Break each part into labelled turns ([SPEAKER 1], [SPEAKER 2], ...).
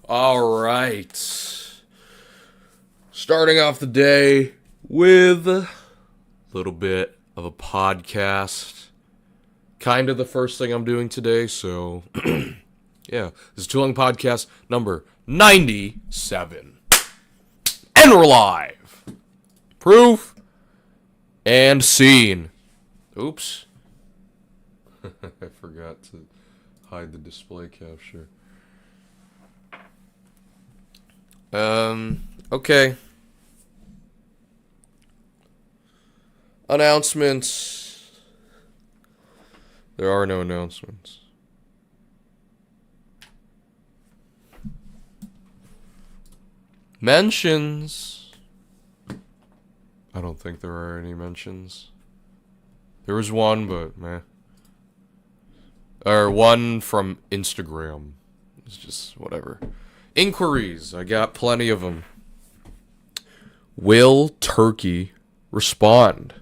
[SPEAKER 1] All right. Starting off the day with a little bit of a podcast. Kind of the first thing I'm doing today, so yeah. This is Tulung podcast number 97. And we're live. Proof and scene. Oops. I forgot to hide the display capture. Okay. Announcements. There are no announcements. Mentions. I don't think there are any mentions. There was one, but meh. Or one from Instagram. It's just whatever. Inquiries. I got plenty of them. Will Turkey respond?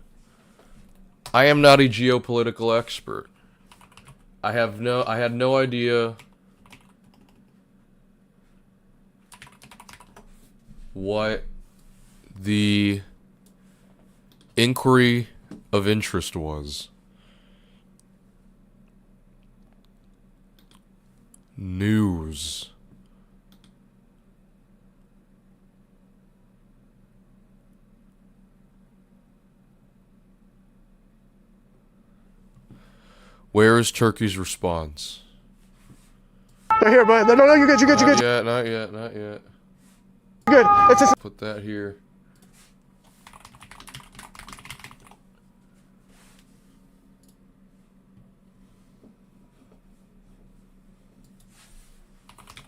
[SPEAKER 1] I am not a geopolitical expert. I had no idea what the inquiry of interest was. News. Where is Turkey's response?
[SPEAKER 2] They're here, but no, you're good.
[SPEAKER 1] Not yet.
[SPEAKER 2] You're good. It's just
[SPEAKER 1] Put that here.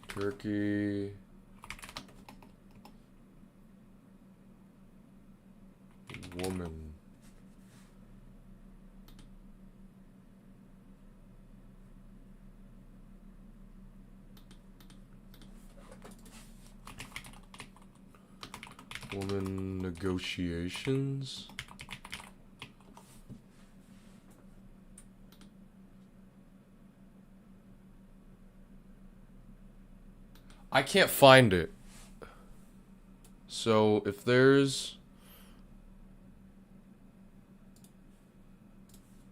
[SPEAKER 1] Turkey. Woman. Woman negotiations. I can't find it. So if there's...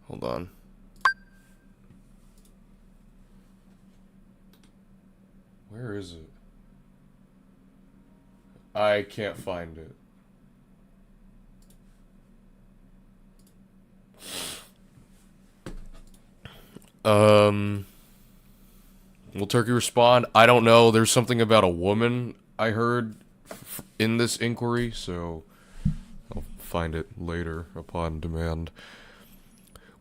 [SPEAKER 1] Hold on. Where is it? I can't find it. Will Turkey respond? I don't know. There's something about a woman I heard in this inquiry, so I'll find it later upon demand.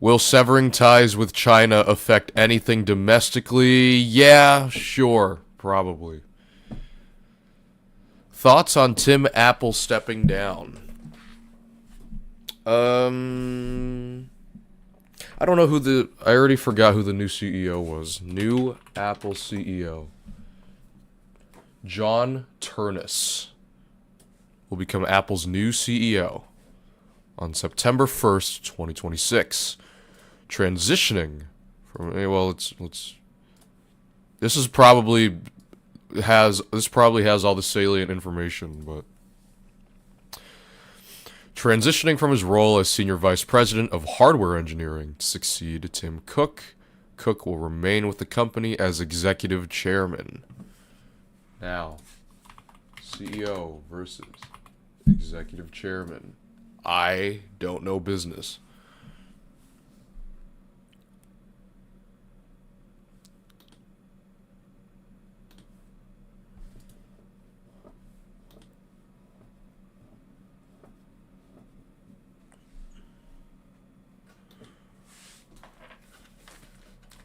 [SPEAKER 1] Will severing ties with China affect anything domestically? Yeah, sure, probably. Thoughts on Tim Apple stepping down? I don't know I already forgot who the new CEO was. New Apple CEO. John Ternus will become Apple's new CEO on September 1st, 2026. Transitioning from, this probably has all the salient information, but transitioning from his role as Senior Vice President of Hardware Engineering to succeed Tim Cook. Cook will remain with the company as Executive Chairman. Now, CEO versus Executive Chairman. I don't know business.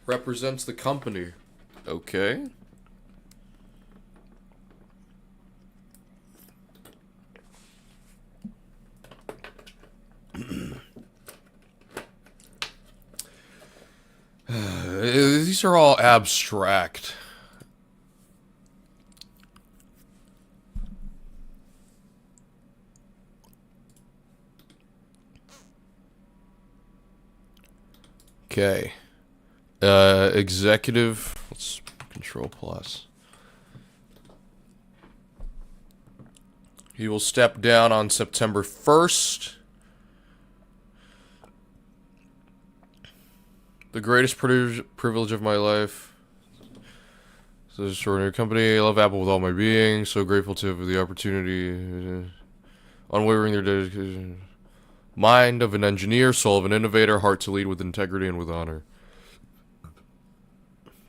[SPEAKER 1] Represents the company. Okay. These are all abstract. Okay. Executive. Let's Control Plus. He will step down on September 1st. The greatest privilege of my life. This is an extraordinary company. I love Apple with all my being. So grateful to have the opportunity. Unwavering their dedication. Mind of an engineer, soul of an innovator, heart to lead with integrity and with honor.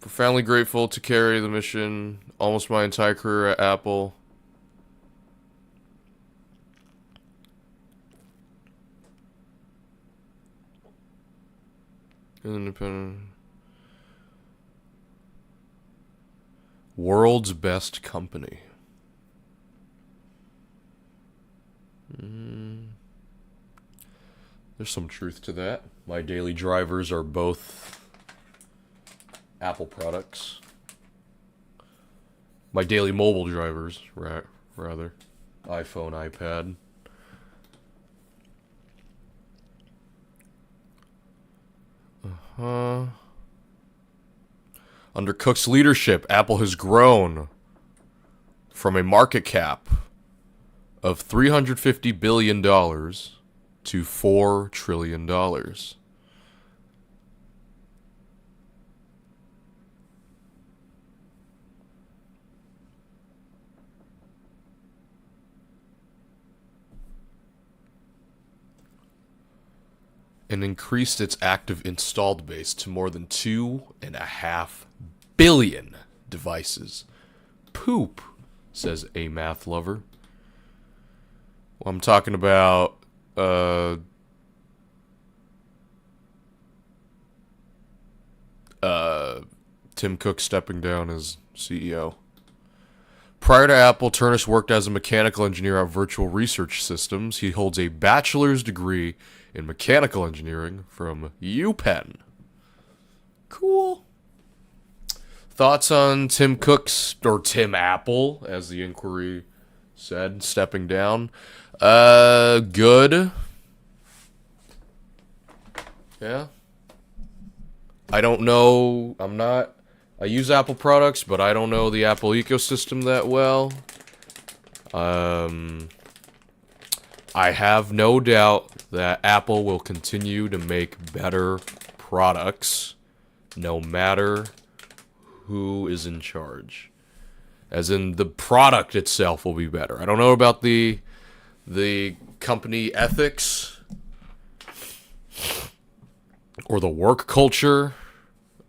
[SPEAKER 1] Profoundly grateful to carry the mission almost my entire career at Apple. Independent. World's best company. There's some truth to that. My daily drivers are both Apple products. My daily mobile drivers, rather. iPhone, iPad. Under Cook's leadership, Apple has grown from a market cap of $350 billion to $4 trillion. And increased its active installed base to more than 2.5 billion devices. Poop, says a math lover. Well, I'm talking about Tim Cook stepping down as CEO. Prior to Apple, Turnus worked as a mechanical engineer at Virtual Research Systems. He holds a bachelor's degree in mechanical engineering from UPenn. Cool. Thoughts on Tim Cook's, or Tim Apple, as the inquiry said, stepping down? Good. Yeah. I don't know. I use Apple products, but I don't know the Apple ecosystem that well. I have no doubt that Apple will continue to make better products no matter who is in charge. As in, the product itself will be better. I don't know about the company ethics or the work culture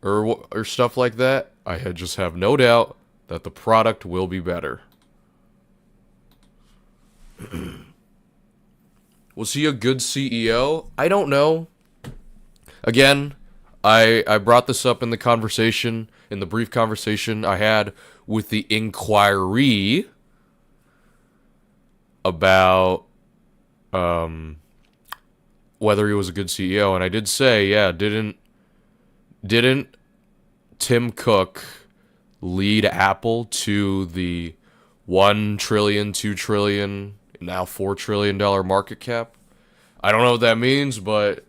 [SPEAKER 1] or stuff like that. I just have no doubt that the product will be better. Was he a good CEO? I don't know. Again, I brought this up in the conversation, in the brief conversation I had with the inquiry about whether he was a good CEO, and I did say, yeah, didn't Tim Cook lead Apple to the $1 trillion, $2 trillion, now $4 trillion market cap? I don't know what that means, but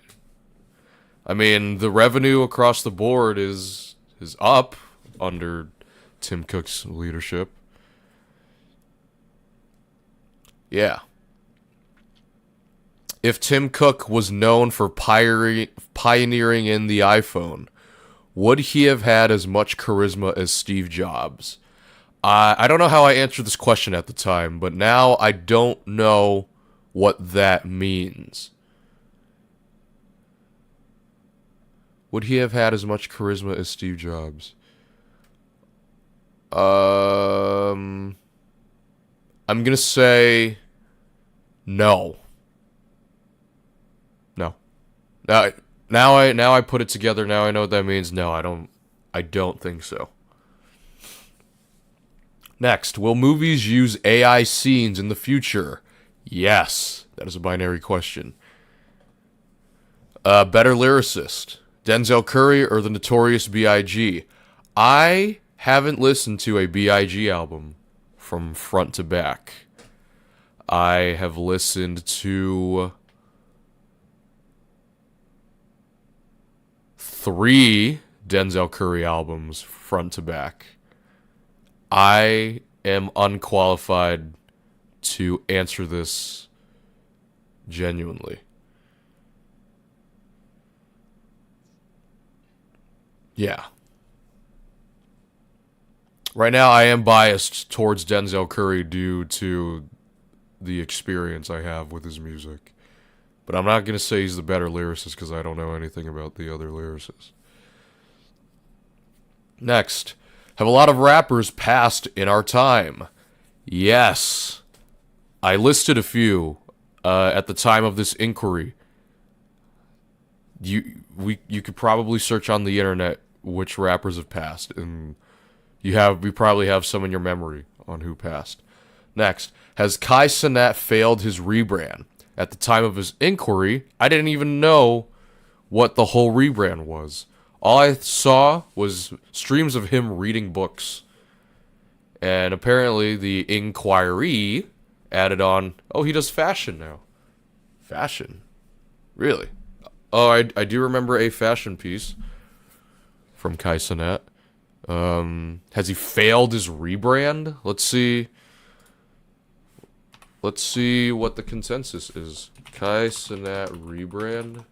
[SPEAKER 1] I mean, the revenue across the board is up under Tim Cook's leadership. Yeah. If Tim Cook was known for pioneering in the iPhone, would he have had as much charisma as Steve Jobs? I don't know how I answered this question at the time, but now I don't know what that means. Would he have had as much charisma as Steve Jobs? I'm gonna say no. No. Now I put it together. Now I know what that means. No, I don't think so. Next, will movies use AI scenes in the future? Yes. That is a binary question. Better lyricist, Denzel Curry or the Notorious B.I.G.? I haven't listened to a B.I.G. album from front to back. I have listened to 3 Denzel Curry albums front to back. I am unqualified to answer this genuinely. Yeah. Right now, I am biased towards Denzel Curry due to the experience I have with his music. But I'm not going to say he's the better lyricist because I don't know anything about the other lyricists. Next, have a lot of rappers passed in our time? Yes. I listed a few at the time of this inquiry. You could probably search on the internet which rappers have passed, and you probably have some in your memory on who passed. Next, has Kai Cenat failed his rebrand? At the time of his inquiry, I didn't even know what the whole rebrand was. All I saw was streams of him reading books. And apparently the inquiry added on, oh, he does fashion now. Fashion? Really? Oh, I do remember a fashion piece from Kai Cenat. Has he failed his rebrand? Let's see. Let's see what the consensus is. Kai Cenat rebrand.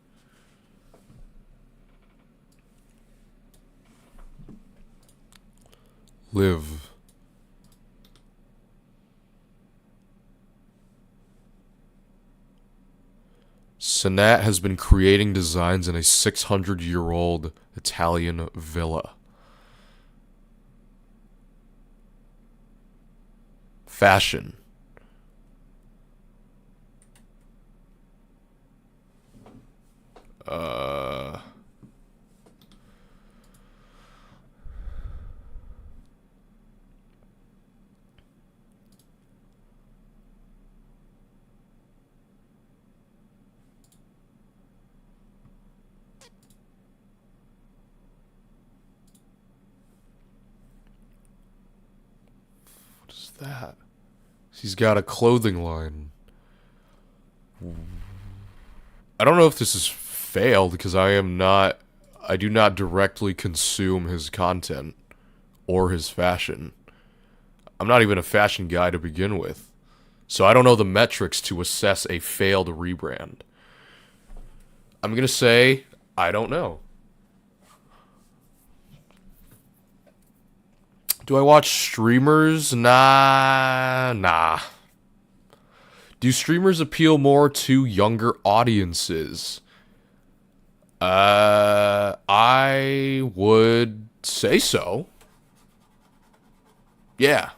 [SPEAKER 1] Live. Cenat has been creating designs in a 600-year-old Italian villa. Fashion. What is that? He's got a clothing line. I don't know if this is failed because I do not directly consume his content or his fashion. I'm not even a fashion guy to begin with. So I don't know the metrics to assess a failed rebrand. I'm going to say I don't know. Do I watch streamers? Nah. Do streamers appeal more to younger audiences? I would say so. Yeah.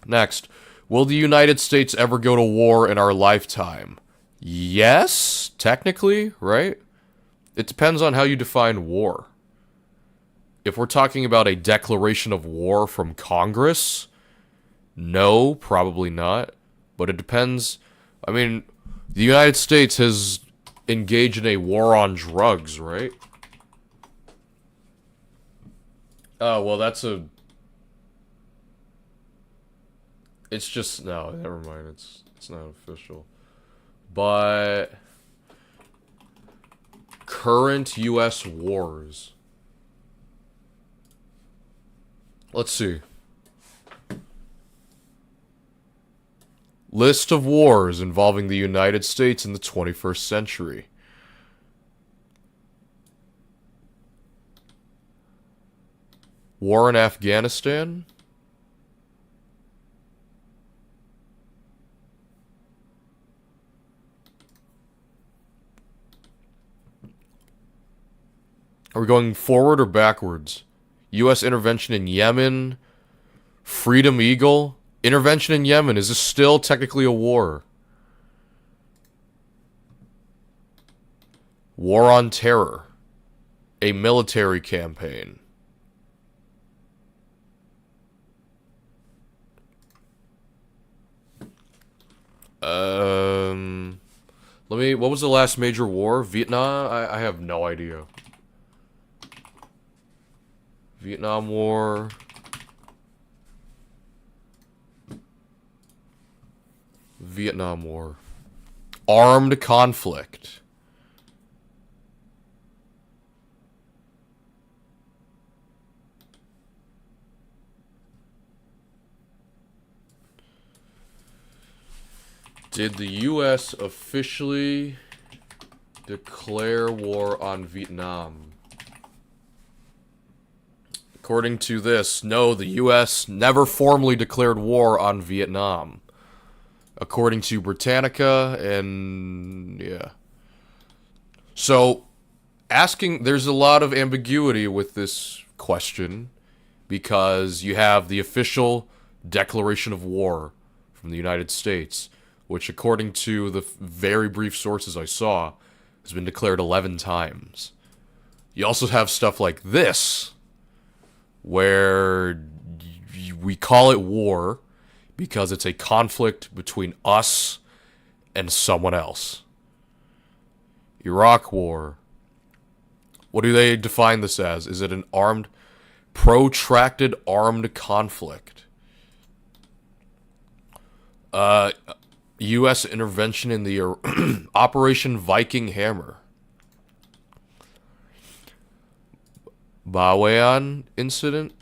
[SPEAKER 1] Next, will the United States ever go to war in our lifetime? Yes, technically, right? It depends on how you define war. If we're talking about a declaration of war from Congress, no, probably not. But it depends. I mean, the United States has engaged in a war on drugs, right? Oh, well, it's just, no, never mind. It's not official. But current U.S. wars. Let's see. List of wars involving the United States in the 21st century. War in Afghanistan. Are we going forward or backwards? U.S. intervention in Yemen. Freedom Eagle. Intervention in Yemen. Is this still technically a war? War on Terror. A military campaign. What was the last major war? Vietnam? I have no idea. Vietnam War. Vietnam War. Armed conflict. Did the U.S. officially declare war on Vietnam? According to this, no, the U.S. never formally declared war on Vietnam. According to Britannica, and yeah. So, there's a lot of ambiguity with this question, because you have the official declaration of war from the United States, which, according to the very brief sources I saw, has been declared 11 times. You also have stuff like this, where we call it war because it's a conflict between us and someone else. Iraq War. What do they define this as? Is it an protracted armed conflict? U.S. intervention in the Operation Viking Hammer. Bawean incident?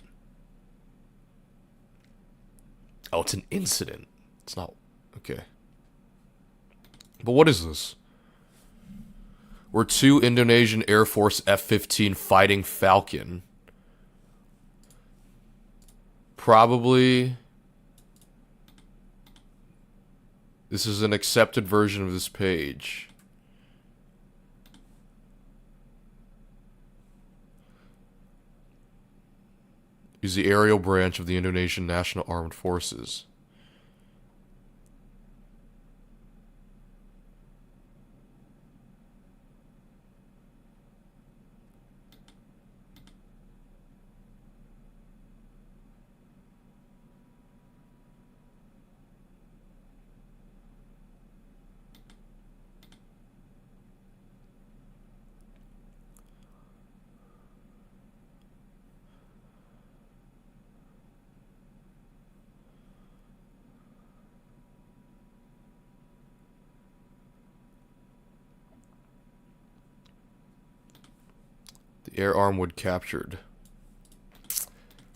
[SPEAKER 1] Oh, it's an incident. It's not... Okay. But what is this? Were 2 Indonesian Air Force F-15 fighting Falcon. Probably... This is an accepted version of this page. Is the aerial branch of the Indonesian National Armed Forces. The air arm would captured.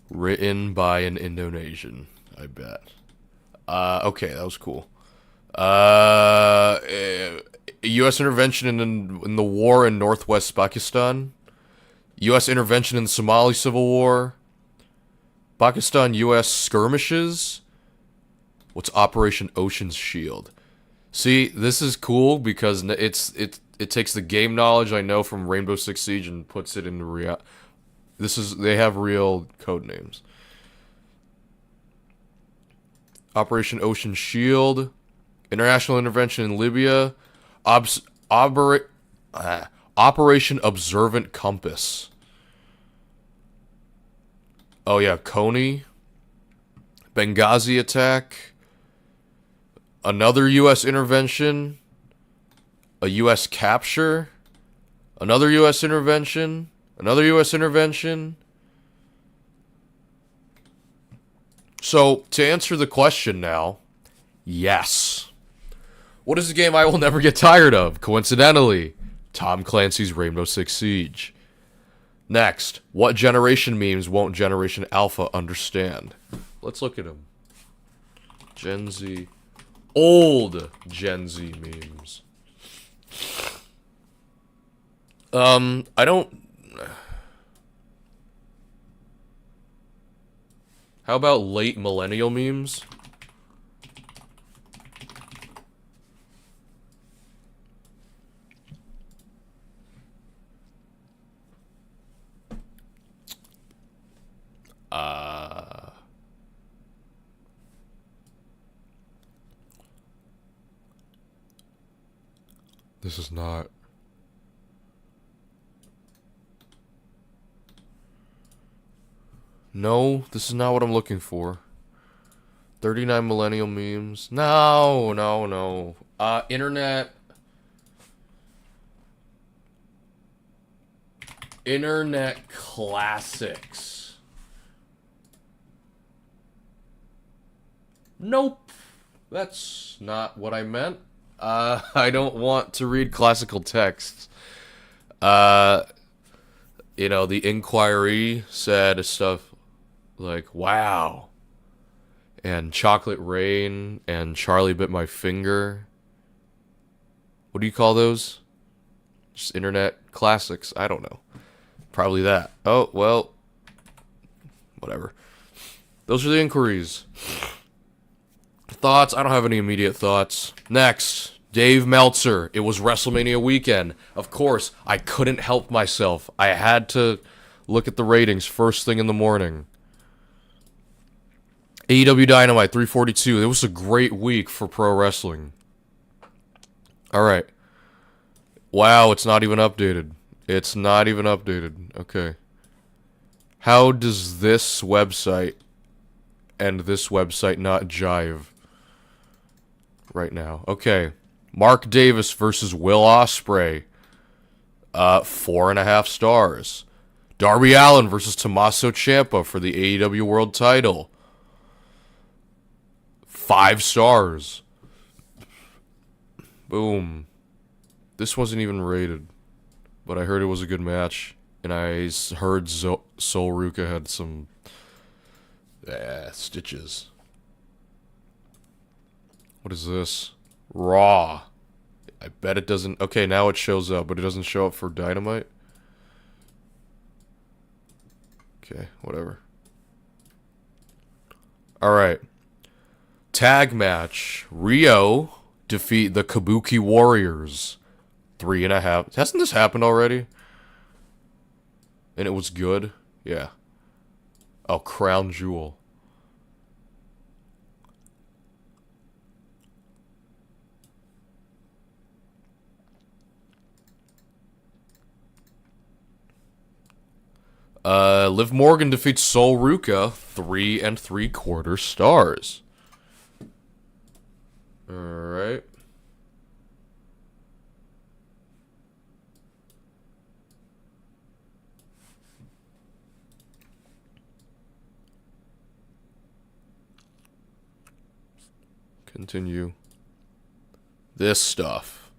[SPEAKER 1] Written by an Indonesian, I bet. Okay, that was cool. U.S. intervention in the war in northwest Pakistan. U.S. intervention in the Somali Civil War. Pakistan-U.S. skirmishes. What's Operation Ocean's Shield? See, this is cool because it takes the game knowledge I know from Rainbow Six Siege and puts it into they have real code names. Operation Ocean Shield, international intervention in Libya, Operation Observant Compass. Oh yeah, Coney, Benghazi attack, another U.S. intervention, a U.S. capture, another U.S. intervention, another U.S. intervention. So, to answer the question now, yes. What is a game I will never get tired of? Coincidentally, Tom Clancy's Rainbow Six Siege. Next, what generation memes won't Generation Alpha understand? Let's look at them. Gen Z. Old Gen Z memes. I don't... How about late millennial memes? This is not... No, this is not what I'm looking for. 39 millennial memes. No, no, no. Internet classics. Nope. That's not what I meant. I don't want to read classical texts. You know, the Inquiry said stuff like, wow. and Chocolate Rain, and Charlie Bit My Finger. What do you call those? Just internet classics? I don't know. Probably that. Oh, well. Whatever. Those are the inquiries. Thoughts? I don't have any immediate thoughts. Next. Dave Meltzer. It was WrestleMania weekend. Of course, I couldn't help myself. I had to look at the ratings first thing in the morning. AEW Dynamite 342. It was a great week for pro wrestling. Alright. Wow, it's not even updated. It's not even updated. Okay. How does this website and this website not jive right now? Okay. Mark Davis versus Will Ospreay. 4.5 stars. Darby Allin versus Tommaso Ciampa for the AEW World Title. 5 stars. Boom. This wasn't even rated, but I heard it was a good match, and I heard Sol Ruka had some stitches. What is this? Raw. I bet it doesn't... Okay, now it shows up, but it doesn't show up for Dynamite. Okay, whatever. Alright. Tag match. Rio defeat the Kabuki Warriors. 3.5. Hasn't this happened already? And it was good? Yeah. Oh, Crown Jewel. Liv Morgan defeats Sol Ruka. 3 3/4 stars. Alright. Continue. This stuff.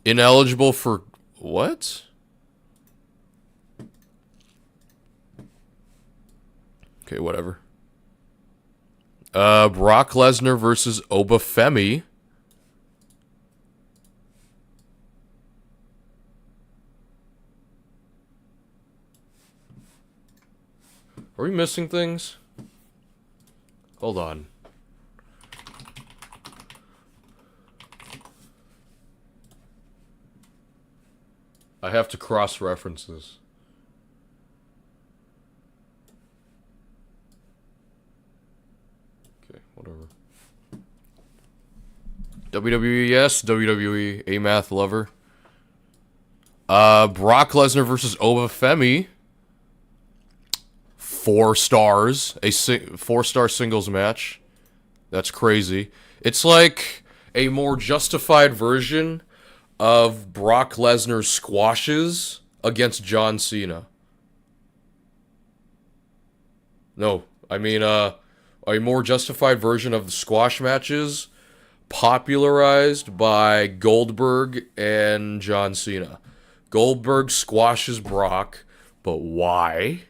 [SPEAKER 1] Ineligible for... What? Okay, whatever. Brock Lesnar versus Obafemi. Are we missing things? Hold on. I have to cross-reference this. Okay, whatever. WWE, yes. WWE, Amath Lover. Brock Lesnar versus Obafemi. 4 stars. A 4-star singles match. That's crazy. It's like a more justified version of Brock Lesnar's squashes against John Cena. No, I mean, a more justified version of the squash matches popularized by Goldberg and John Cena. Goldberg squashes Brock, but why?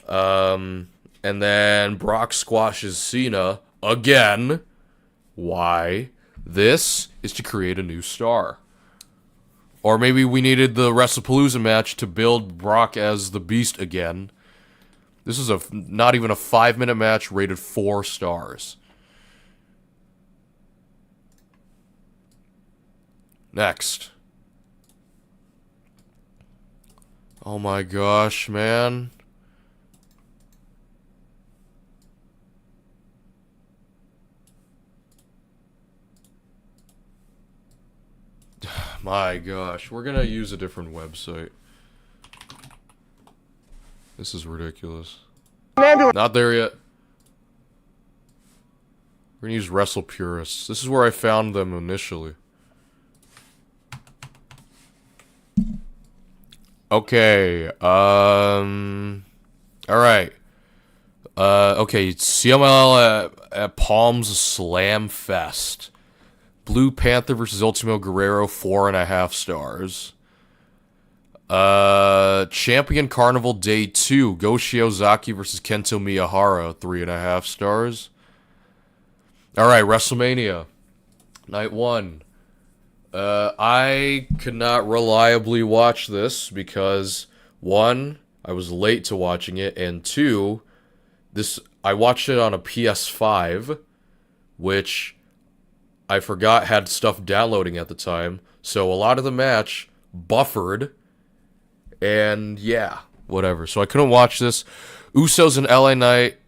[SPEAKER 1] And then Brock squashes Cena again. Why? This is to create a new star. Or maybe we needed the WrestlePalooza match to build Brock as the Beast again. This is not even a 5-minute match, rated 4 stars. Next. Oh my gosh, man. My gosh, we're gonna use a different website. This is ridiculous. Not there yet. We're gonna use Wrestle Purists. This is where I found them initially. Okay, alright. Okay, CML at Palms Slam Fest. Blue Panther versus Ultimo Guerrero, 4.5 stars. Champion Carnival Day 2, Go Shiozaki versus Kento Miyahara, 3.5 stars. Alright, WrestleMania, Night 1. I could not reliably watch this because, 1, I was late to watching it, and 2, I watched it on a PS5, which I forgot had stuff downloading at the time, so a lot of the match buffered, and yeah, whatever. So I couldn't watch this. Usos and LA Knight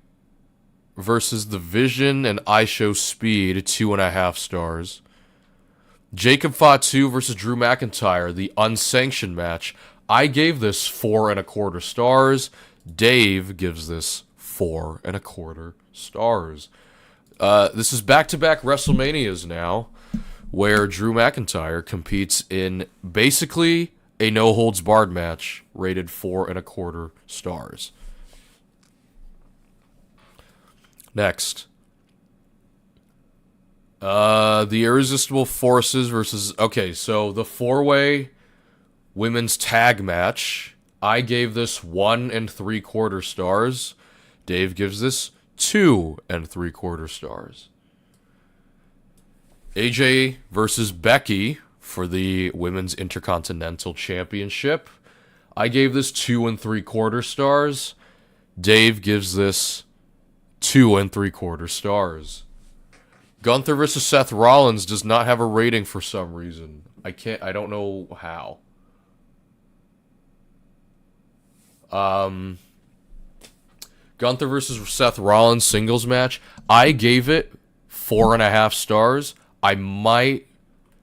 [SPEAKER 1] versus The Vision and ISHO Speed, 2.5 stars. Jacob Fatu versus Drew McIntyre, the unsanctioned match. I gave this 4.25 stars. Dave gives this 4.25 stars. This is back-to-back WrestleManias now, where Drew McIntyre competes in basically a no-holds-barred match, rated 4.25 stars. Next. The Irresistible Forces versus... Okay, so the 4-way women's tag match, I gave this 1.75 stars. Dave gives this 2.75 stars. AJ versus Becky for the Women's Intercontinental Championship. I gave this 2.75 stars. Dave gives this 2.75 stars. Gunther versus Seth Rollins does not have a rating for some reason. I don't know how. Gunther versus Seth Rollins singles match. I gave it 4.5 stars. I might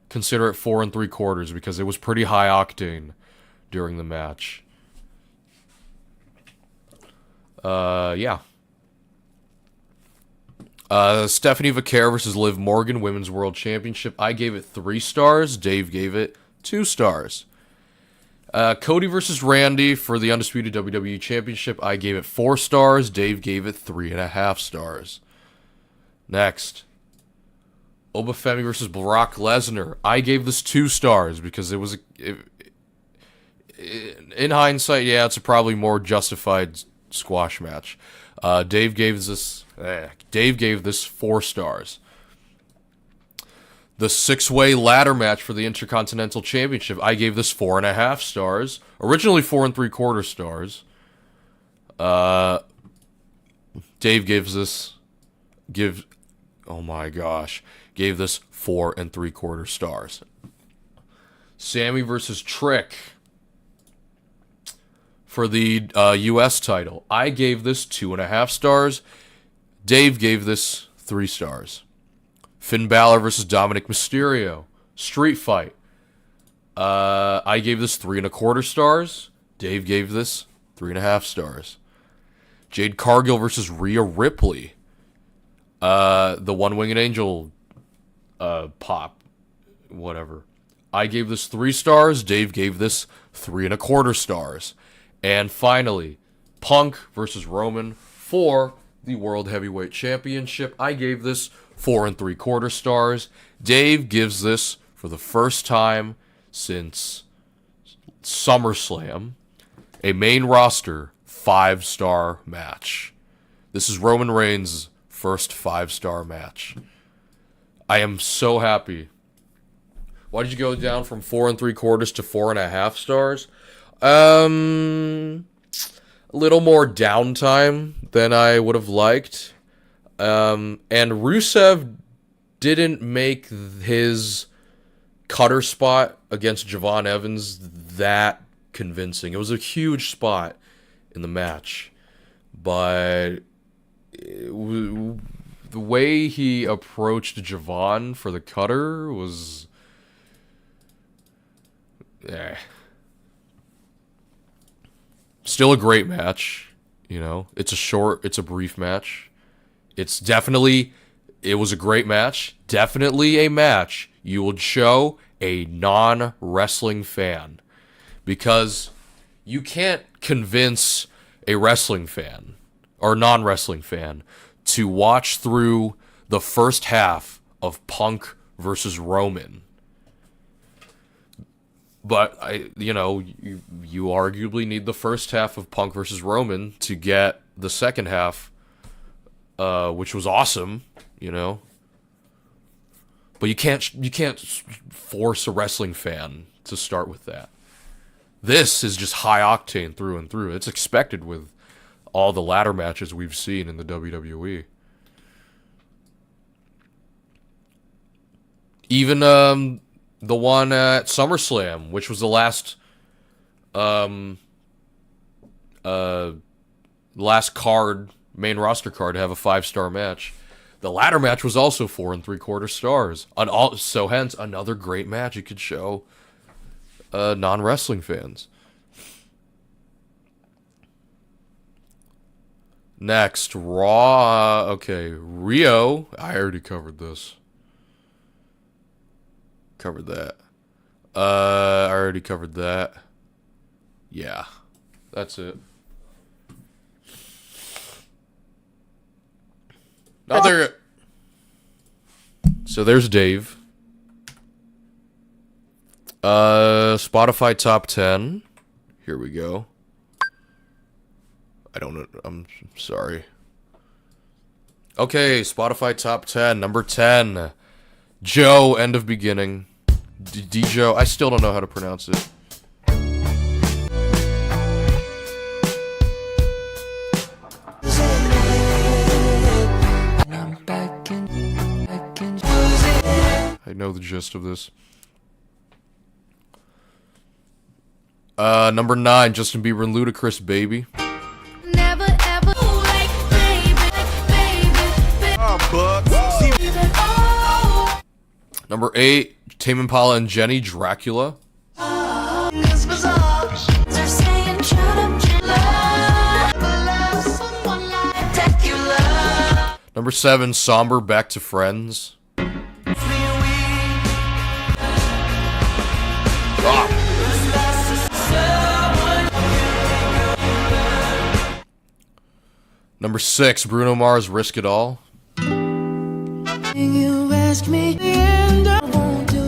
[SPEAKER 1] consider it 4.75 because it was pretty high octane during the match. Yeah. Stephanie Vaquer versus Liv Morgan Women's World Championship. I gave it 3 stars. Dave gave it 2 stars. Cody versus Randy for the Undisputed WWE Championship. I gave it 4 stars. Dave gave it 3.5 stars. Next. Obafemi versus Brock Lesnar. I gave this 2 stars because it was... in hindsight, yeah, it's a probably more justified squash match. Dave gave this 4 stars. The 6-way ladder match for the Intercontinental Championship, I gave this 4.5 stars. Originally 4.75 stars. Dave gave this 4.75 stars. Sammy versus Trick for the U.S. title. I gave this 2.5 stars. Dave gave this 3 stars. Finn Balor versus Dominic Mysterio. Street fight. I gave this 3.25 stars. Dave gave this 3.5 stars. Jade Cargill versus Rhea Ripley. The One-Winged Angel pop. Whatever. I gave this 3 stars. Dave gave this 3.25 stars. And finally, Punk versus Roman for the World Heavyweight Championship. I gave this 4.75 stars. Dave gives this, for the first time since SummerSlam, a main roster 5-star match. This is Roman Reigns' first 5-star match. I am so happy. Why did you go down from 4.75 to 4.5 stars? A little more downtime than I would have liked. And Rusev didn't make his cutter spot against Javon Evans that convincing. It was a huge spot in the match. But the way he approached Javon for the cutter was... Still a great match, you know. It's a brief match. It was a great match. Definitely a match you would show a non-wrestling fan. Because you can't convince a wrestling fan, or non-wrestling fan, to watch through the first half of Punk versus Roman. But you arguably need the first half of Punk versus Roman to get the second half, which was awesome, But you can't force a wrestling fan to start with that. This is just high octane through and through. It's expected with all the ladder matches we've seen in the WWE. Even the one at SummerSlam, which was the last main roster card to have a 5-star match. The ladder match was also 4 3/4 stars. So hence another great match it could show non-wrestling fans. Next, Raw. Okay, Rio. I already covered this. Covered that. I already covered that. Yeah, that's it. So there's Dave. Spotify top 10. Here we go. I don't know. I'm sorry. Okay, Spotify top 10. Number 10. Joe, End of Beginning. D-Joe. I still don't know how to pronounce it. I know the gist of this. Number 9, Justin Bieber and Ludacris, Baby.
[SPEAKER 3] Never ever like baby.
[SPEAKER 1] Number 8, Tame Impala and Jenny, Dracula. Number 7, Somber, Back to Friends. Number 6, Bruno Mars, Risk It All.
[SPEAKER 3] You ask me and I won't do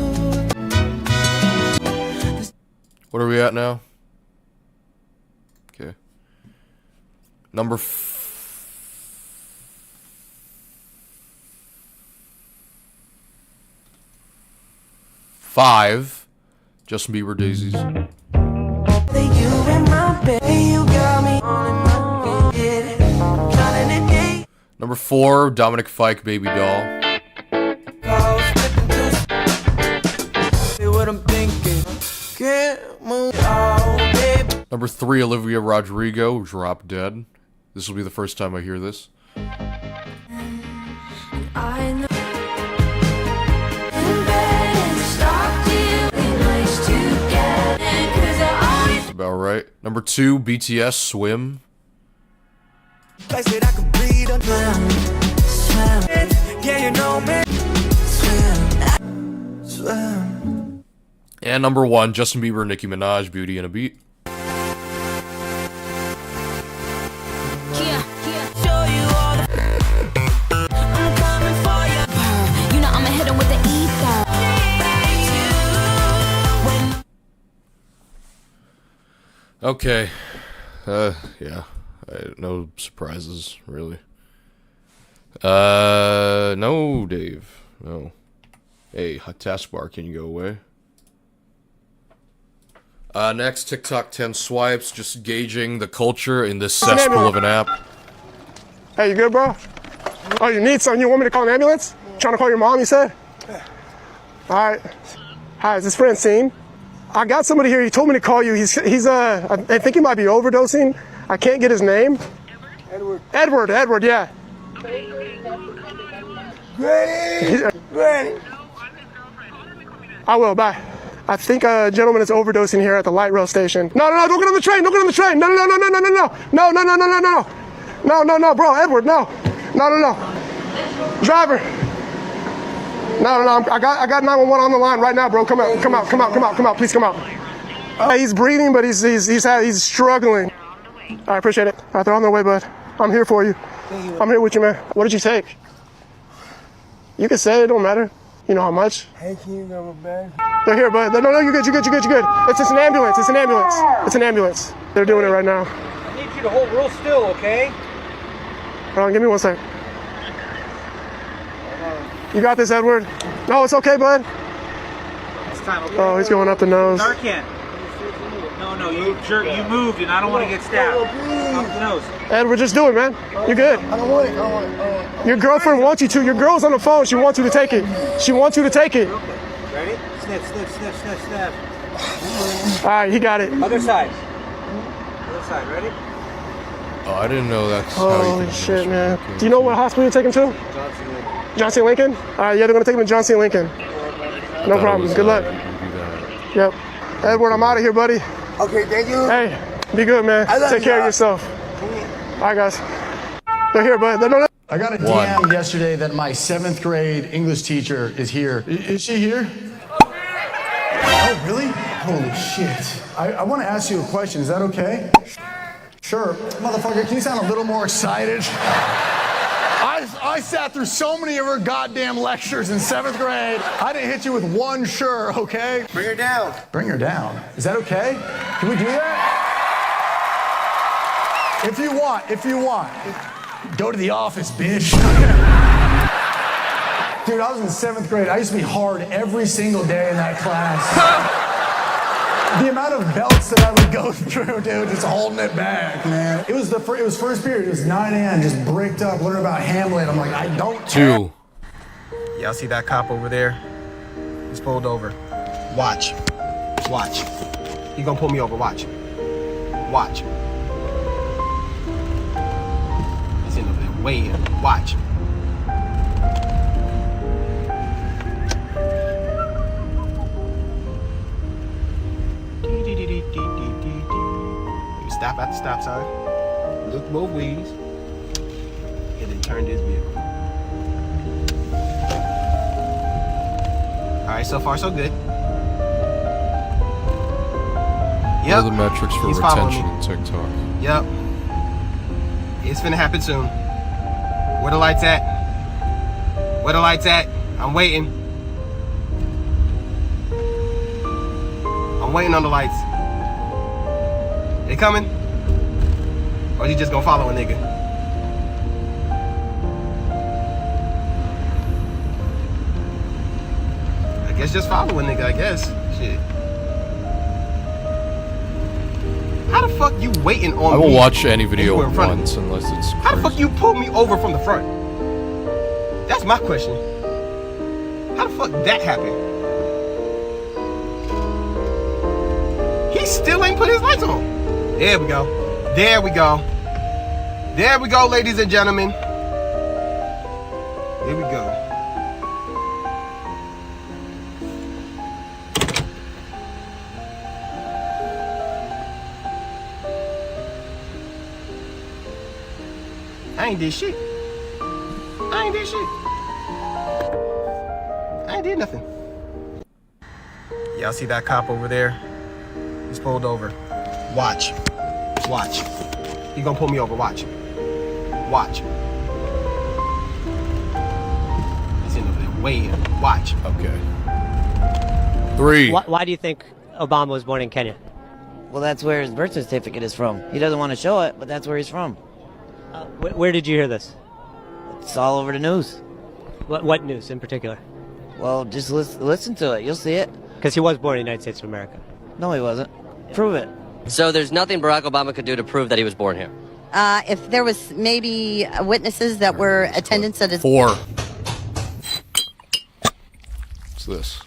[SPEAKER 3] it.
[SPEAKER 1] What are we at now? Okay. Number 5, Justin Bieber, Daisies. Number 4, Dominic Fike, Baby Doll. Number 3, Olivia Rodrigo, Drop Dead. This will be the first time I hear this. That's about right. Number 2, BTS, Swim. And number 1, Justin Bieber, Nicki Minaj, Beauty and a Beat. Okay. Yeah. No surprises, really. No, Dave. No. Hey, taskbar, can you go away? Next, TikTok 10 swipes, just gauging the culture in this cesspool of an app.
[SPEAKER 2] Hey, you good, bro? Oh, you need something? You want me to call an ambulance? Trying to call your mom, you said? All right. Hi, is this Francine? I got somebody here. He told me to call you. He's I think he might be overdosing. I can't get his name. Edward, yeah. Granny. I will, bye. I think a gentleman is overdosing here at the light rail station. No, don't get on the train. Don't get on the train. No, bro, Edward, no. Driver. No, I got 911 on the line right now, bro. Come out, please come out. He's breathing, but he's struggling. I appreciate it. All right, they're on their way, bud. I'm here for you. I'm here with you, man. What did you take? You can say it, don't matter. You know how much?
[SPEAKER 4] Hey, can you grab a bag?
[SPEAKER 2] They're here, bud. No, you're good. It's just an ambulance. It's an ambulance. It's an ambulance. They're doing it right now.
[SPEAKER 4] I need you to hold real still, okay?
[SPEAKER 2] Hold on, give me 1 sec. You got this, Edward. No, it's okay, bud.
[SPEAKER 4] It's time. Okay?
[SPEAKER 2] Oh, he's going up the nose.
[SPEAKER 4] Narcan. No, you jerk. You moved, and I don't want to get stabbed. Up the nose.
[SPEAKER 2] Edward, just do it, man. You're good.
[SPEAKER 4] I don't want it.
[SPEAKER 2] Your girlfriend wants you to. Your girl's on the phone. She wants you to take it. She wants you to take it.
[SPEAKER 4] Ready? Sniff.
[SPEAKER 2] All right, he got it.
[SPEAKER 4] Other side. Other side. Ready?
[SPEAKER 1] Oh, I didn't know that's how you
[SPEAKER 2] Holy
[SPEAKER 1] can
[SPEAKER 2] shit, man.
[SPEAKER 1] administer
[SPEAKER 2] Do you know what hospital you're taking to? Johnson Lincoln? All right, yeah, they're gonna take him to Johnson Lincoln. No problem. Good luck. Yep. Edward, I'm out of here, buddy.
[SPEAKER 4] Okay, thank you.
[SPEAKER 2] Hey, be good, man.
[SPEAKER 4] I love
[SPEAKER 2] Take
[SPEAKER 4] you,
[SPEAKER 2] care of
[SPEAKER 4] y'all.
[SPEAKER 2] yourself. All right, guys. They're here, bud. No.
[SPEAKER 5] I got a DM yesterday that my 7th grade English teacher is here. Is she here? Oh, really? Holy shit. I want to ask you a question. Is that okay? Sure. Motherfucker, can you sound a little more excited? I sat through so many of her goddamn lectures in 7th grade. I didn't hit you with one sure, okay?
[SPEAKER 4] Bring her down.
[SPEAKER 5] Bring her down. Is that okay? Can we do that? If you want. Go to the office, bitch. Dude, I was in 7th grade. I used to be hard every single day in that class. The amount of belts that I would go through, dude, just holding it back, man. It was first period. It was 9 a.m. Just bricked up, learning about Hamlet. I'm like, I don't.
[SPEAKER 1] 2.
[SPEAKER 4] Y'all see that cop over there? He's pulled over. Watch. He gonna pull me over. Watch. He's in there waiting. Watch. He stop at the stop sign. Look both ways. And then turned his vehicle. Alright, so far so good.
[SPEAKER 1] What
[SPEAKER 4] Yep.
[SPEAKER 1] are the metrics for
[SPEAKER 4] He's following
[SPEAKER 1] retention
[SPEAKER 4] me.
[SPEAKER 1] in TikTok?
[SPEAKER 4] Yep. It's finna happen soon. Where the lights at? I'm waiting. I'm waiting on the lights. They coming? Or you just gonna follow a nigga? I guess just follow a nigga, I guess. Shit. How the fuck you waiting on
[SPEAKER 1] I
[SPEAKER 4] me?
[SPEAKER 1] will watch any
[SPEAKER 4] and you
[SPEAKER 1] video
[SPEAKER 4] were in front of me?
[SPEAKER 1] once unless it's
[SPEAKER 4] How the fuck
[SPEAKER 1] crazy.
[SPEAKER 4] you pull me over from the front? That's my question. How the fuck that happened? He still ain't put his lights on. There we go. There we go, ladies and gentlemen. There we go. I ain't did shit. I ain't did nothing. Y'all see that cop over there? He's pulled over. Watch. He gonna pull me over. Watch. He's in there waiting. Watch.
[SPEAKER 1] Okay. 3.
[SPEAKER 6] Why do you think Obama was born in Kenya?
[SPEAKER 7] Well, that's where his birth certificate is from. He doesn't want to show it, but that's where he's from.
[SPEAKER 6] Where did you hear this?
[SPEAKER 7] It's all over the news.
[SPEAKER 6] What news in particular?
[SPEAKER 7] Well, just listen to it. You'll see it.
[SPEAKER 6] Because he was born in the United States of America.
[SPEAKER 7] No, he wasn't. Prove it.
[SPEAKER 8] So there's nothing Barack Obama could do to prove that he was born here?
[SPEAKER 9] If there was maybe witnesses that were attendants at his
[SPEAKER 1] 4. What's this?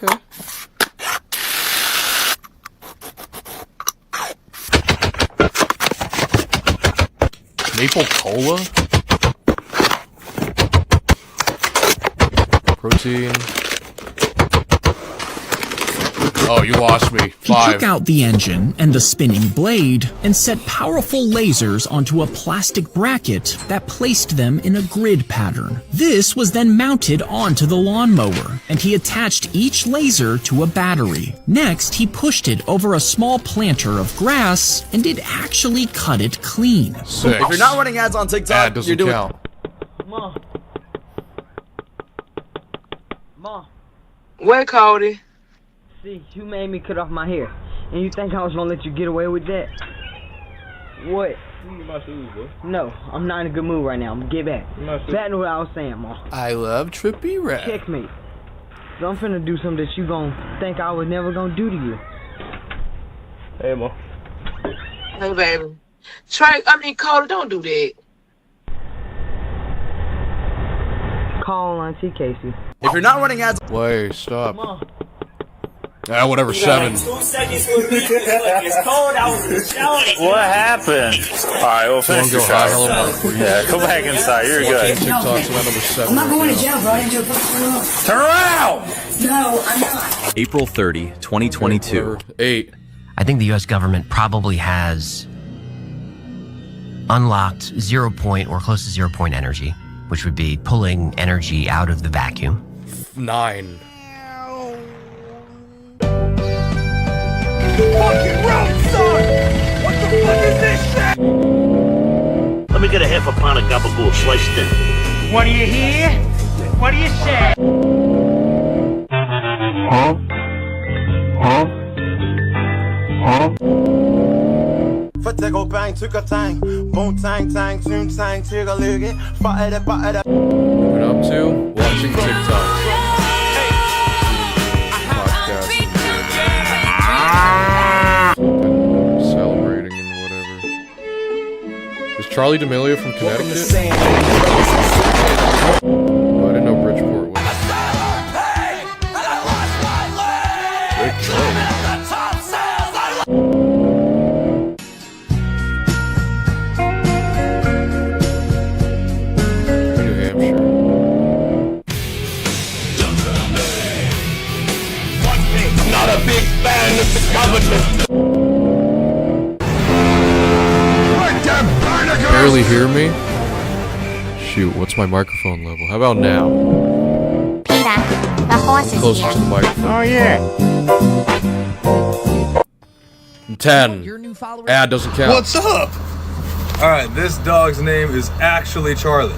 [SPEAKER 1] Okay. Maple cola? Protein. Oh, you lost me.
[SPEAKER 10] He
[SPEAKER 1] 5.
[SPEAKER 10] took out the engine and the spinning blade and set powerful lasers onto a plastic bracket that placed them in a grid pattern. This was then mounted onto the lawnmower, and he attached each laser to a battery. Next, he pushed it over a small planter of grass, and it actually cut it clean.
[SPEAKER 1] 6.
[SPEAKER 11] If you're not running ads on TikTok,
[SPEAKER 1] Ad doesn't
[SPEAKER 11] you're doing.
[SPEAKER 1] count.
[SPEAKER 12] Mom. Mom.
[SPEAKER 13] What, Cody?
[SPEAKER 12] See, you made me cut off my hair. And you think I was gonna let you get away with that? What? No, I'm not in a good mood right now. I'm gonna get back. That's what I was saying, Mom.
[SPEAKER 11] I love trippy red.
[SPEAKER 12] Checkmate. So I'm finna do something that you gonna think I was never gonna do to you.
[SPEAKER 11] Hey, Mom.
[SPEAKER 13] Hey, baby. Cody, don't do that.
[SPEAKER 12] Call Auntie Casey.
[SPEAKER 11] If you're not running ads.
[SPEAKER 1] Wait, stop.
[SPEAKER 12] Mom.
[SPEAKER 1] Ah, whatever, 7.
[SPEAKER 14] It's cold. I was in the shower. What happened? Alright, well, finish your shower. Yeah, go back inside. You're good.
[SPEAKER 1] TikTok's my number 7.
[SPEAKER 14] I'm not going to jail, bro. I didn't do a Turn around! No, I'm not.
[SPEAKER 15] April 30, 2022.
[SPEAKER 1] 8.
[SPEAKER 16] I think the U.S. government probably has unlocked 0 point or close to 0 point energy, which would be pulling energy out of the vacuum.
[SPEAKER 1] 9.
[SPEAKER 14] Fucking road, son! What the fuck is this shit? Let me get a half a pound of gabagool sliced in. What do you hear? What do you say? Huh? Huh? Huh?
[SPEAKER 17] Fatego bang, took a tang, boom tang tang, toon tang, take a look at, fire it, fire it.
[SPEAKER 1] What up to? Watching TikTok. Celebrating and whatever. Is Charlie D'Amelio from Connecticut? Oh, I didn't know Bridgeport was. New Hampshire.
[SPEAKER 14] I'm not a big fan of the government.
[SPEAKER 1] Barely hear me? Shoot, what's my microphone level? How about now?
[SPEAKER 3] Peter, the horse is
[SPEAKER 1] Closer
[SPEAKER 3] here.
[SPEAKER 1] to the microphone.
[SPEAKER 3] Oh, yeah.
[SPEAKER 1] 10. Ad doesn't count.
[SPEAKER 18] What's up? Alright, this dog's name is actually Charlie.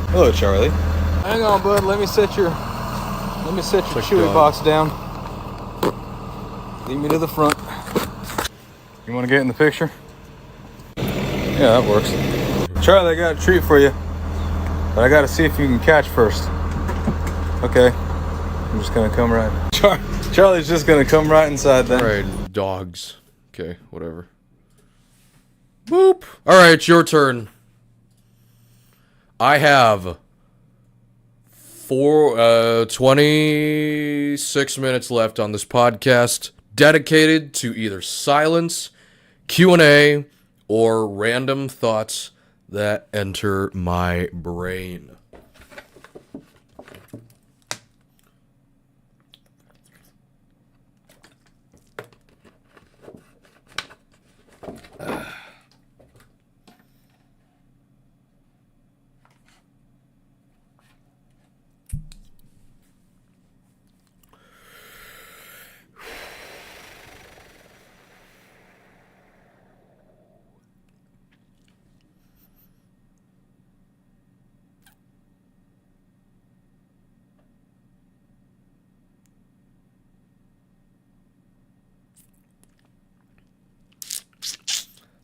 [SPEAKER 18] Hello, Charlie. Hang on, bud. Let me set your chewy
[SPEAKER 1] dog.
[SPEAKER 18] box down. Lead me to the front. You want to get in the picture? Yeah, that works. Charlie, I got a treat for you. But I got to see if you can catch first. Okay. I'm just going to come right... Charlie's just going to come right inside then.
[SPEAKER 1] Alright, dogs. Okay, whatever. Boop. Alright, your turn. I have 26 minutes left on this podcast dedicated to either silence, Q&A, or random thoughts that enter my brain.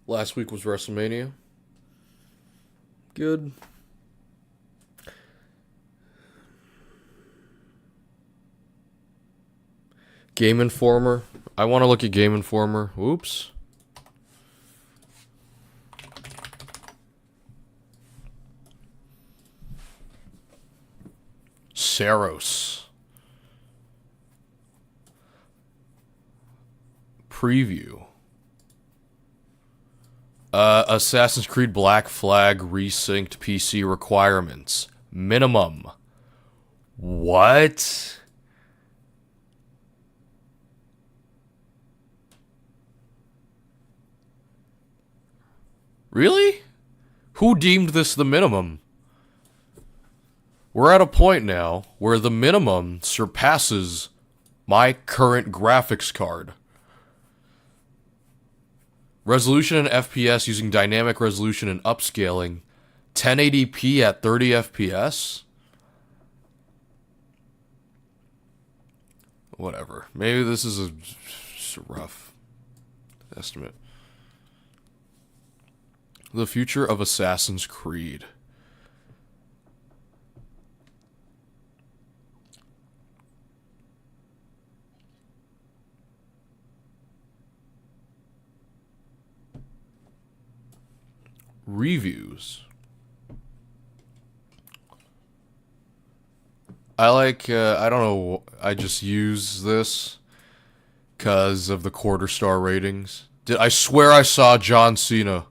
[SPEAKER 1] Last week was WrestleMania. Good. Game Informer. I want to look at Game Informer. Oops. Saros. Preview. Assassin's Creed Black Flag resynced PC requirements. Minimum. What? Really? Who deemed this the minimum? We're at a point now where the minimum surpasses my current graphics card. Resolution and FPS using dynamic resolution and upscaling. 1080p at 30 FPS? Whatever. Maybe this is a rough estimate. The future of Assassin's Creed. Reviews. I like, I don't know, I just use this because of the quarter star ratings. I swear I saw John Cena.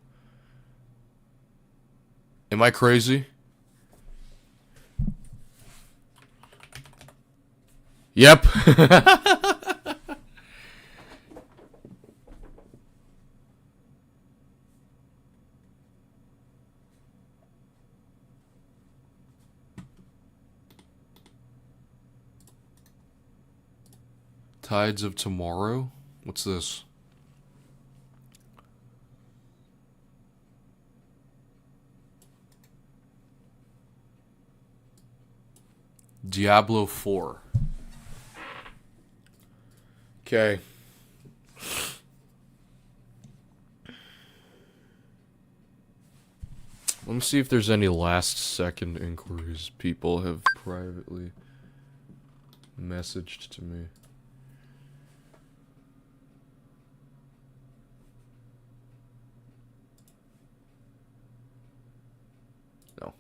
[SPEAKER 1] Am I crazy? Yep. Tides of Tomorrow? What's this? Diablo 4. Okay. Let me see if there's any last second inquiries people have privately messaged to me. No.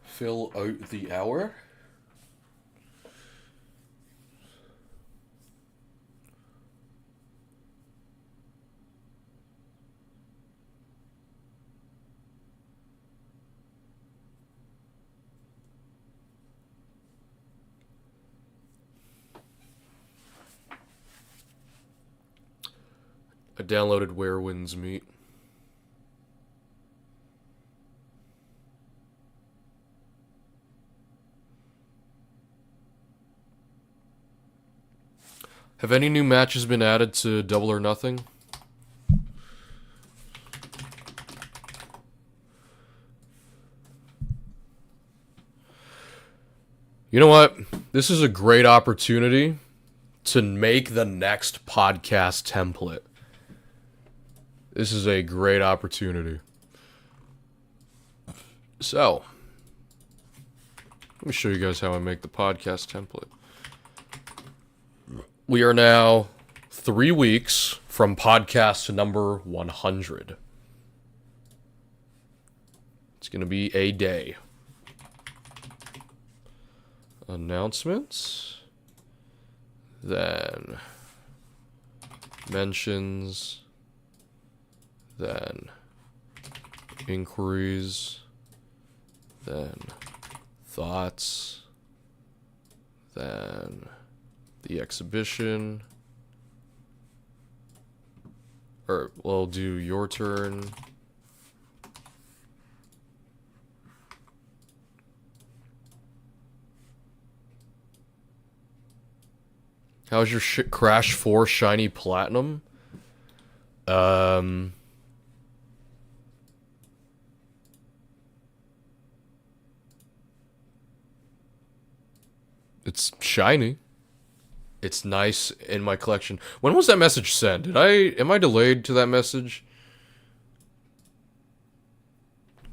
[SPEAKER 1] Fill out the hour. I downloaded Where Winds Meet. Have any new matches been added to Double or Nothing? You know what? This is a great opportunity to make the next podcast template. This is a great opportunity. So, let me show you guys how I make the podcast template. We are now 3 weeks from podcast number 100. It's going to be a day. Announcements. Then mentions. Then inquiries. Then thoughts. Then the exhibition. Or we'll do your turn. How's your Crash 4 Shiny Platinum? It's shiny. It's nice in my collection. When was that message sent? Am I delayed to that message?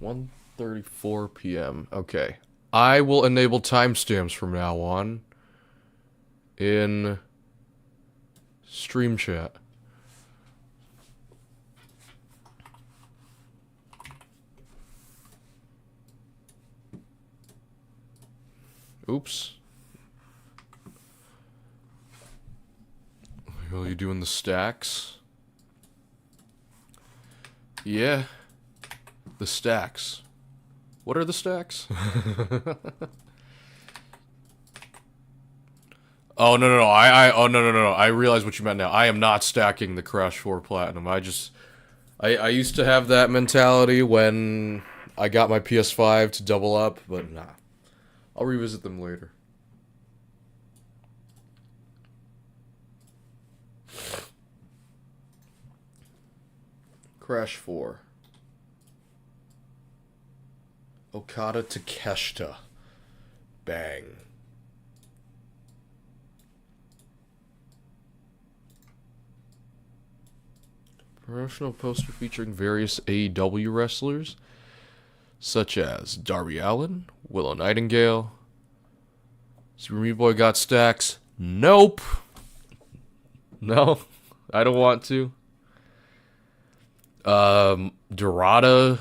[SPEAKER 1] 1:34 p.m. Okay. I will enable timestamps from now on in stream chat. Oops. Are you doing the stacks? Yeah. The stacks. What are the stacks? Oh, no. Oh, no. I realize what you meant now. I am not stacking the Crash 4 Platinum. I used to have that mentality when I got my PS5 to double up, but nah. I'll revisit them later. Crash 4. Okada Takeshita. Bang. Promotional poster featuring various AEW wrestlers, such as Darby Allin, Willow Nightingale. Super Meat Boy got stacks. Nope. No, I don't want to. Dorada,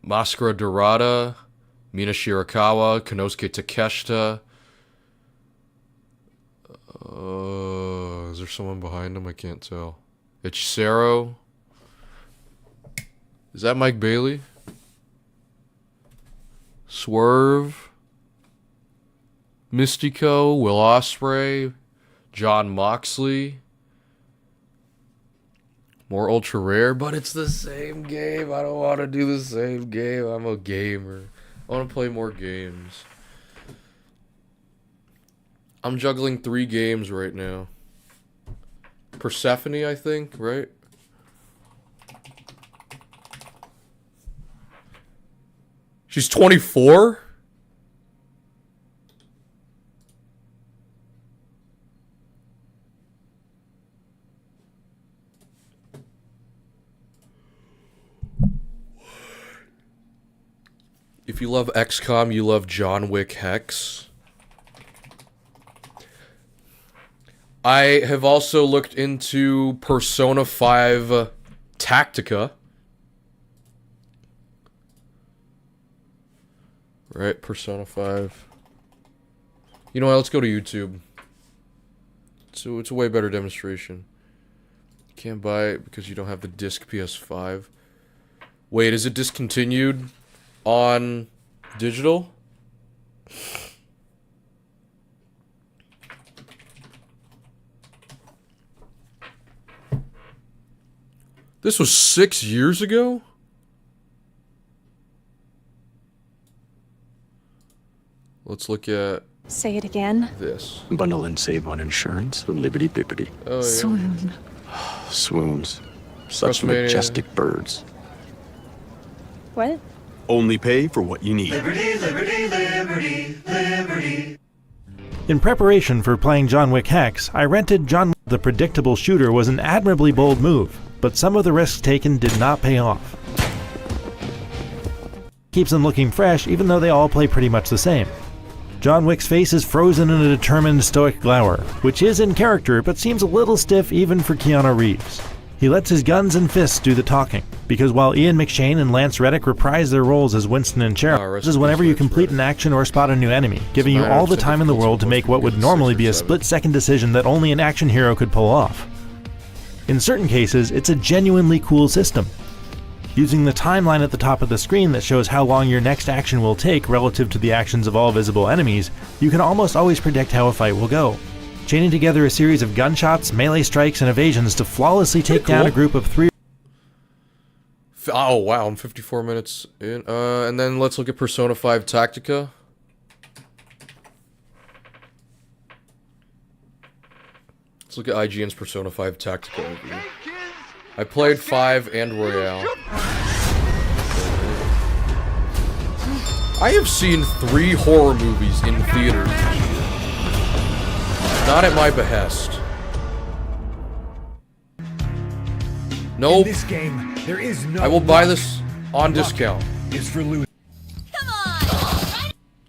[SPEAKER 1] Mascara Dorada, Mina Shirakawa, Konosuke Takeshita. Is there someone behind him? I can't tell. Ichiro. Is that Mike Bailey? Swerve. Mystico, Will Ospreay, John Moxley. More ultra rare, but it's the same game. I don't want to do the same game. I'm a gamer. I want to play more games. I'm juggling 3 games right now. Persephone, I think, right? She's 24? If you love XCOM, you love John Wick Hex. I have also looked into Persona 5 Tactica. Right, Persona 5. You know what, let's go to YouTube. So it's a way better demonstration. You can't buy it because you don't have the disc PS5. Wait, is it discontinued on digital? This was 6 years ago? Let's look at...
[SPEAKER 19] Say it again.
[SPEAKER 1] This.
[SPEAKER 20] Bundle and save on insurance. Libbity bibbity.
[SPEAKER 1] Oh, yeah.
[SPEAKER 19] Swoon.
[SPEAKER 20] Swoons. Such
[SPEAKER 1] WrestleMania.
[SPEAKER 20] majestic birds.
[SPEAKER 19] What?
[SPEAKER 20] Only pay for what you need.
[SPEAKER 21] Liberty, liberty, liberty, liberty.
[SPEAKER 22] In preparation for playing John Wick Hex, I rented John Wick. The predictable shooter was an admirably bold move, but some of the risks taken did not pay off. Keeps them looking fresh even though they all play pretty much the same. John Wick's face is frozen in a determined stoic glower, which is in character but seems a little stiff even for Keanu Reeves. He lets his guns and fists do the talking, because while Ian McShane and Lance Reddick reprise their roles as Winston and Cheryl, this is whenever you complete an action or spot a new enemy, giving you all the time in the world to make what would normally be a split-second decision that only an action hero could pull off. In certain cases, it's a genuinely cool system. Using the timeline at the top of the screen that shows how long your next action will take relative to the actions of all visible enemies, you can almost always predict how a fight will go. Chaining together a series of gunshots, melee strikes, and evasions to flawlessly take down a group of 3.
[SPEAKER 1] Oh wow, I'm 54 minutes in. And then let's look at Persona 5 Tactica. Let's look at IGN's Persona 5 Tactica review. I played 5 and Royale. I have seen 3 horror movies in theaters this year. Not at my behest. Nope.
[SPEAKER 2] In this game, there is no
[SPEAKER 1] I will buy this on discount.
[SPEAKER 2] Is for losing.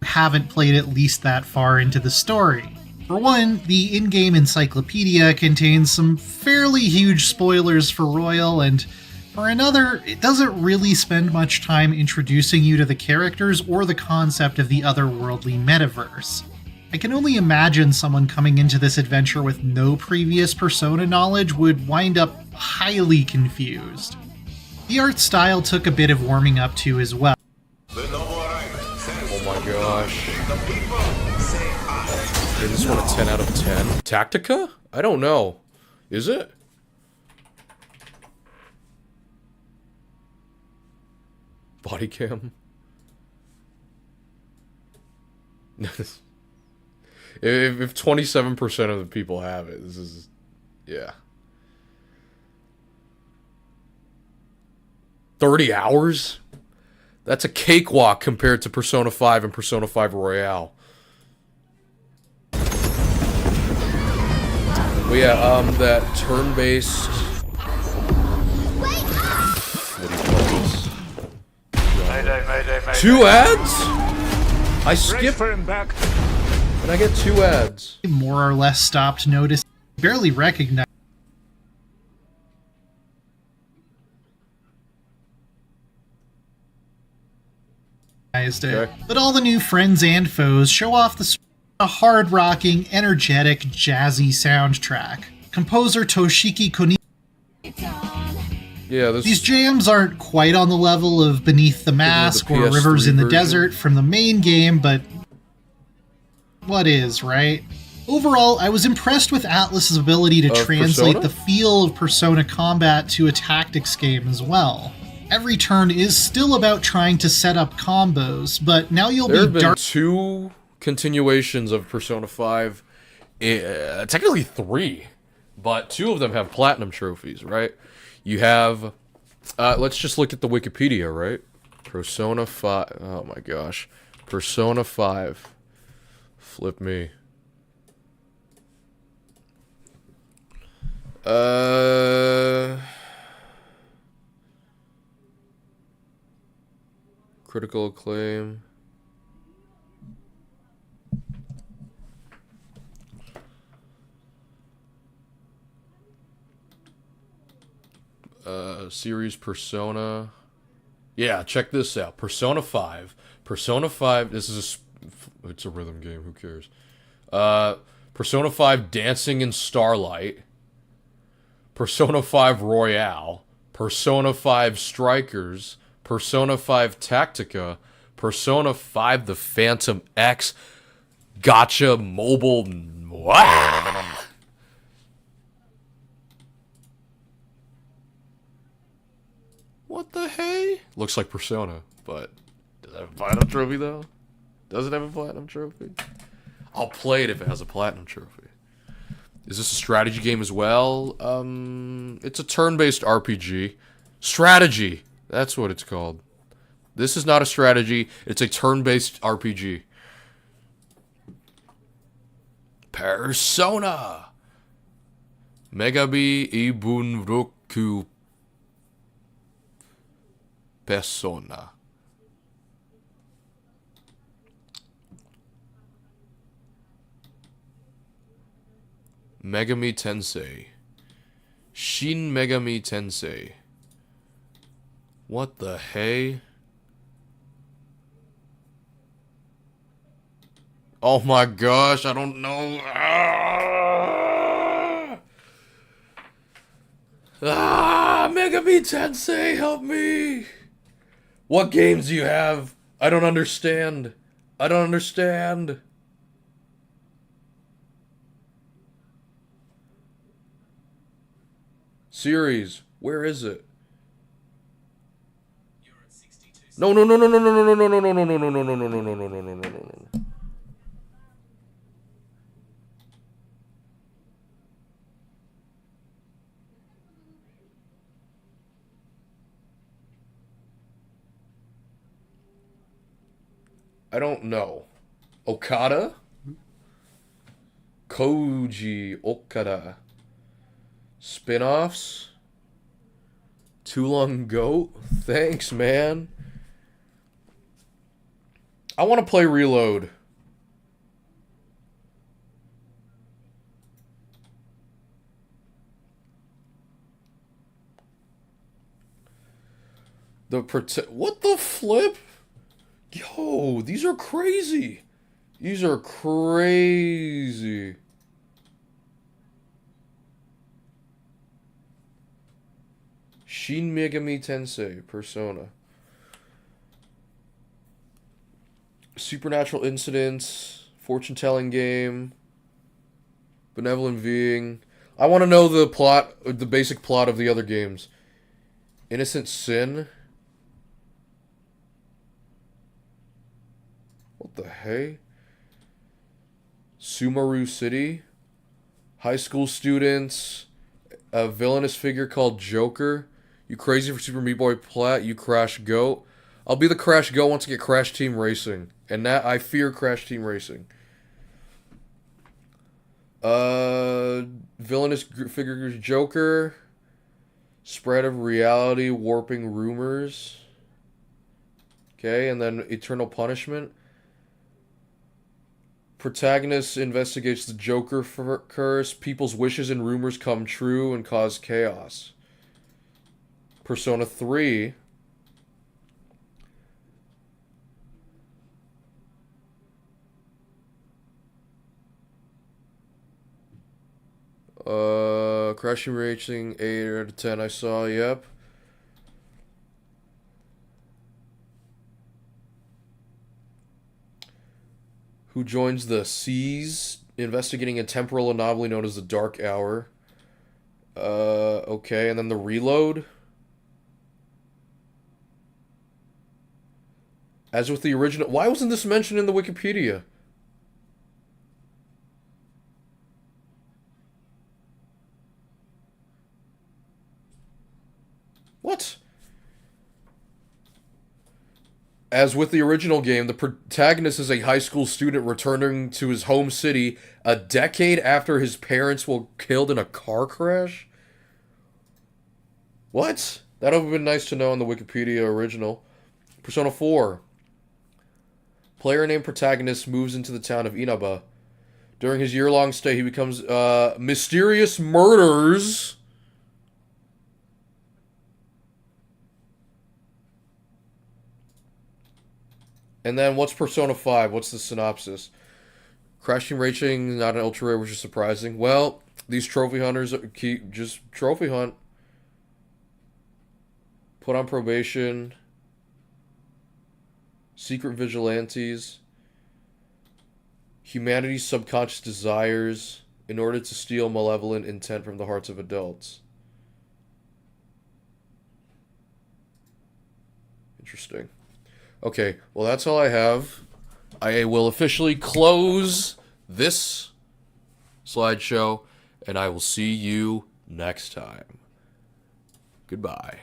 [SPEAKER 5] Haven't played at least that far into the story. For one, the in-game encyclopedia contains some fairly huge spoilers for Royal, and for another, it doesn't really spend much time introducing you to the characters or the concept of the otherworldly metaverse. I can only imagine someone coming into this adventure with no previous Persona knowledge would wind up highly confused. The art style took a bit of warming up to as well.
[SPEAKER 1] Oh my gosh. Is this one a 10 out of 10? Tactica? I don't know. Is it? Body cam? If 27% of the people have it, this is... Yeah. 30 hours? That's a cakewalk compared to Persona 5 and Persona 5 Royale. Well, yeah, that turn-based... What do you call this?
[SPEAKER 2] Mayday.
[SPEAKER 1] 2 ads? I skipped... And I get 2 ads.
[SPEAKER 5] More or less stopped noticing, barely recognized.
[SPEAKER 1] Okay.
[SPEAKER 5] But all the new friends and foes show off a hard-rocking, energetic, jazzy soundtrack. Composer Toshiki Konishi.
[SPEAKER 1] Yeah,
[SPEAKER 5] These jams aren't quite on the level of Beneath the Mask or Rivers in the Desert from the main game, but what is, right? Overall, I was impressed with Atlus's ability to translate the feel of Persona combat to a tactics game as well. Every turn is still about trying to set up combos, but now you'll
[SPEAKER 1] There have
[SPEAKER 5] be
[SPEAKER 1] been 2 continuations of Persona 5. Technically 3, but 2 of them have platinum trophies, right? You have... let's just look at the Wikipedia, right? Persona 5... Oh my gosh. Persona 5. Flip me. Critical acclaim. Series Persona. Yeah, check this out. Persona 5. Persona 5. This is it's a rhythm game. Who cares? Persona 5 Dancing in Starlight. Persona 5 Royale. Persona 5 Strikers. Persona 5 Tactica. Persona 5 The Phantom X. Gotcha Mobile. What the hey? Looks like Persona, but does it have a platinum trophy though? Does it have a platinum trophy? I'll play it if it has a platinum trophy. Is this a strategy game as well? It's a turn-based RPG. Strategy! That's what it's called. This is not a strategy, it's a turn-based RPG. Persona! Megabi Ibunroku Persona. Megami Tensei. Shin Megami Tensei. What the hey? Oh my gosh, I don't know. Megami Tensei, help me! What games do you have? I don't understand. I don't understand. Series, where is it? No. I don't know. Okada? Koji Okada. Spin-offs. Tulung Goat. Thanks, man. I want to play Reload. What the flip? Yo, these are crazy. These are crazy. Shin Megami Tensei Persona. Supernatural Incidents, Fortune Telling Game, Benevolent Being. I want to know the plot, the basic plot of the other games. Innocent Sin. What the hey? Sumaru City. High school students. A villainous figure called Joker. You crazy for Super Meat Boy Plat? You Crash Goat. I'll be the Crash Goat once I get Crash Team Racing. And that I fear Crash Team Racing. Villainous figure Joker. Spread of reality, warping rumors. Okay, and then Eternal Punishment. Protagonist investigates the Joker curse. People's wishes and rumors come true and cause chaos. Persona 3. Crashing Racing 8 out of 10 I saw, yep. Who joins the Seas, investigating a temporal anomaly known as the Dark Hour. Okay, and then the Reload. As with the original... Why wasn't this mentioned in the Wikipedia? What? As with the original game, the protagonist is a high school student returning to his home city a decade after his parents were killed in a car crash? What? That would have been nice to know in the Wikipedia original. Persona 4. Player named protagonist moves into the town of Inaba. During his year-long stay, he becomes mysterious murders. And then what's Persona 5? What's the synopsis? Crashing Racing, not an ultra rare, which is surprising. Well, these trophy hunters keep just trophy hunt. Put on probation. Secret vigilantes. Humanity's subconscious desires in order to steal malevolent intent from the hearts of adults. Interesting. Okay, well that's all I have. I will officially close this slideshow, and I will see you next time. Goodbye.